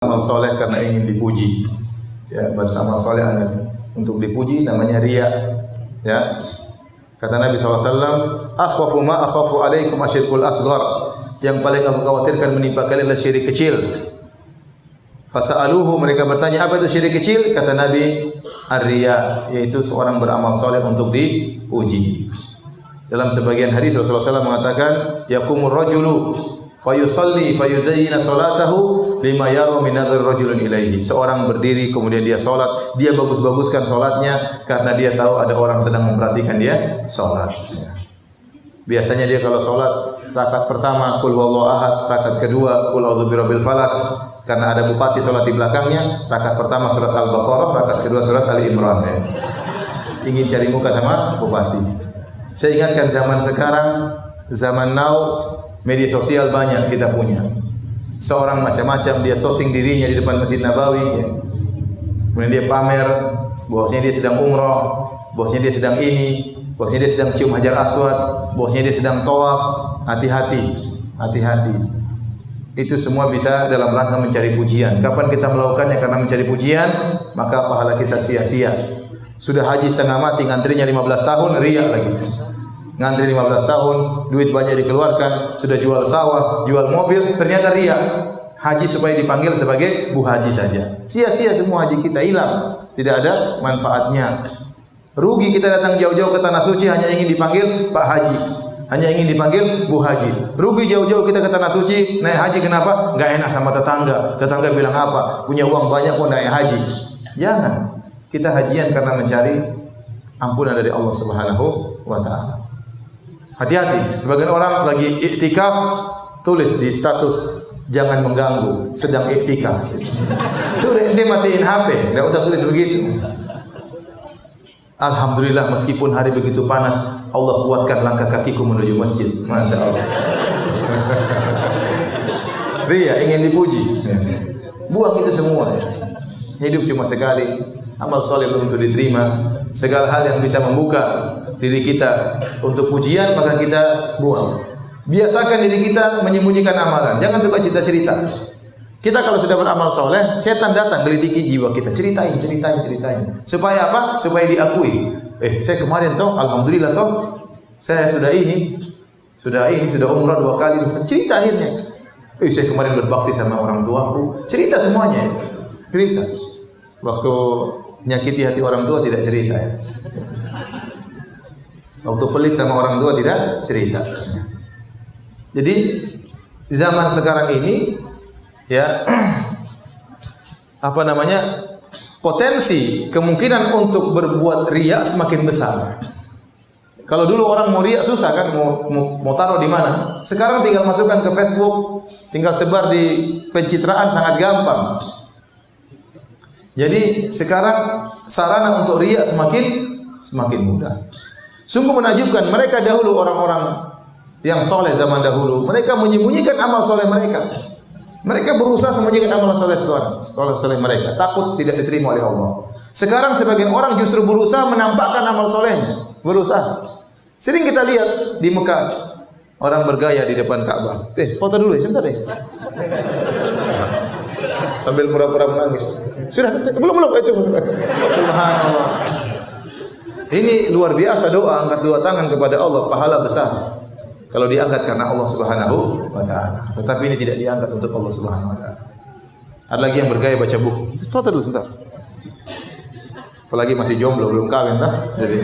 amal soleh karena ingin dipuji. Ya, beramal soleh untuk dipuji namanya riya. Ya. Kata Nabi SAW, akhwafu ma akhafu alaikum asyirkul asghar. Yang paling aku khawatirkan menimpa kalian adalah syirik kecil. Fasa'aluhu, mereka bertanya, apa itu syirik kecil? Kata Nabi, ar-riya, yaitu seorang beramal soleh untuk dipuji. Dalam sebagian hadis Rasulullah SAW mengatakan, yaqumur rajulu fayusalli fayuzayyina salatahu lima yara min nadhar rajulun ilaihi. Seorang berdiri kemudian dia salat, dia bagus-baguskan salatnya karena dia tahu ada orang sedang memperhatikan dia salat. Biasanya dia kalau salat rakaat pertama qul huwallahu ahad, rakaat kedua qul a'udzu birabbil falaq, karena ada bupati salat di belakangnya, rakaat pertama surat Al-Baqarah, rakaat kedua surat Ali Imran. Ingin cari muka sama bupati. Saya ingatkan zaman sekarang, zaman now, media sosial banyak kita punya. Seorang macam-macam dia shooting dirinya di depan Masjid Nabawi, ya. Kemudian dia pamer bahwasanya dia sedang umrah, bahwasanya dia sedang ini, bahwasanya dia sedang cium hajar aswad, bahwasanya dia sedang tawaf. Hati-hati, hati-hati. Itu semua bisa dalam rangka mencari pujian. Kapan kita melakukannya karena mencari pujian, maka pahala kita sia-sia. Sudah haji setengah mati, ngantrinya 15 tahun, riya lagi. Ngantri 15 tahun, duit banyak dikeluarkan, sudah jual sawah, jual mobil, ternyata riya. Haji supaya dipanggil sebagai Bu Haji saja. Sia-sia semua haji kita, hilang. Tidak ada manfaatnya. Rugi kita datang jauh-jauh ke tanah suci hanya ingin dipanggil Pak Haji. Hanya ingin dipanggil Bu Haji. Rugi jauh-jauh kita ke tanah suci, naik haji kenapa? Enggak enak sama tetangga. Tetangga bilang apa? Punya uang banyak kok naik haji. Jangan. Kita hajian karena mencari ampunan dari Allah Subhanahu wa taala. Hati-hati, sebagian orang lagi iktikaf tulis di status jangan mengganggu, sedang iktikaf. Sudah ente matiin HP, enggak usah tulis begitu. Alhamdulillah meskipun hari begitu panas, Allah kuatkan langkah kakiku menuju masjid. Masya Allah. Riya ingin dipuji. Buang itu semua. Hidup cuma sekali. Amal soleh belum tentu diterima. Segala hal yang bisa membuka diri kita untuk pujian maka kita buang. Biasakan diri kita menyembunyikan amalan. Jangan suka cerita-cerita. Kita kalau sudah beramal soleh, setan datang gelitiki jiwa kita. Ceritain. Supaya apa? Supaya diakui. Saya kemarin toh, alhamdulillah toh, saya sudah umrah 2 kali. Cerita akhirnya. Saya kemarin berbakti sama orang tuaku. Cerita semuanya. Cerita. Waktu nyakiti hati orang tua tidak cerita ya. Waktu pelit sama orang tua tidak cerita. Jadi zaman sekarang ini ya potensi kemungkinan untuk berbuat riya semakin besar. Kalau dulu orang mau riya susah kan, mau taruh di mana? Sekarang tinggal masukkan ke Facebook, tinggal sebar di pencitraan sangat gampang. Jadi sekarang sarana untuk riya semakin mudah. Sungguh menakjubkan, mereka dahulu orang-orang yang soleh zaman dahulu, mereka menyembunyikan amal soleh mereka. Mereka berusaha sembunyikan amal soleh mereka, takut tidak diterima oleh Allah. Sekarang sebagian orang justru berusaha menampakkan amal solehnya, berusaha. Sering kita lihat di Mekah, orang bergaya di depan Ka'bah. Foto dulu ya, sebentar deh. Sambil pura-pura menangis. Sudah, belum itu. Subhanallah. Ini luar biasa doa, angkat 2 tangan kepada Allah, pahala besar. Kalau diangkat karena Allah Subhanahu wa taala. Tetapi ini tidak diangkat untuk Allah Subhanahu wa taala. Ada lagi yang bergaya baca buku. Foto dulu sebentar. Apalagi masih jomblo, belum kawin dah. Jadi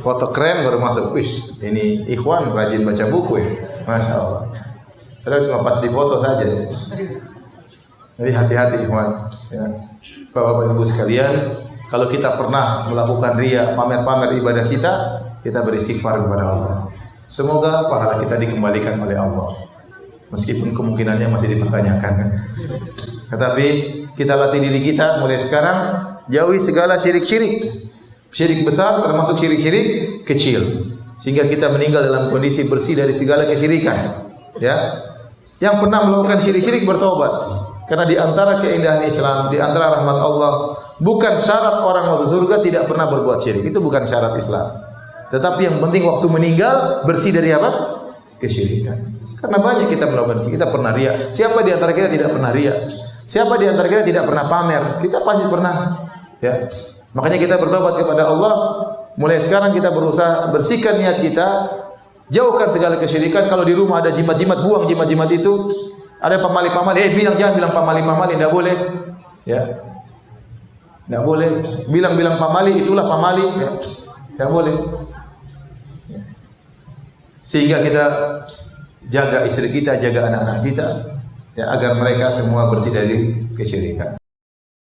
foto keren baru masuk. Wis, ini ikhwan rajin baca buku ya. Masya Allah. Padahal cuma pas di foto saja. Jadi hati-hati ikhwan. Ya. Bapak-bapak ibu sekalian, kalau kita pernah melakukan riya, pamer-pamer ibadah kita beristighfar kepada Allah. Semoga pahala kita dikembalikan oleh Allah. Meskipun kemungkinannya masih dipertanyakan. Tetapi kita latih diri kita mulai sekarang, jauhi segala syirik-syirik. Syirik besar termasuk syirik-syirik kecil. Sehingga kita meninggal dalam kondisi bersih dari segala kesyirikan. Ya. Yang pernah melakukan syirik-syirik bertobat. Karena di antara keindahan Islam, di antara rahmat Allah, bukan syarat orang masuk surga tidak pernah berbuat syirik. Itu bukan syarat Islam. Tetapi yang penting waktu meninggal bersih dari apa? Kesyirikan. Karena banyak kita melakukan, kita pernah riya. Siapa di antara kita tidak pernah riya? Siapa di antara kita tidak pernah pamer? Kita pasti pernah. Ya. Makanya kita bertobat kepada Allah. Mulai sekarang kita berusaha bersihkan niat kita, jauhkan segala kesyirikan. Kalau di rumah ada jimat-jimat, buang jimat-jimat itu. Ada pamali-pamali, jangan bilang pamali-pamali, tidak boleh. Ya. Tidak boleh. Bilang-bilang pamali, itulah pamali. Ya. Tidak boleh. Sehingga kita jaga istri kita, jaga anak-anak kita, ya, agar mereka semua bersih dari kesyirikan.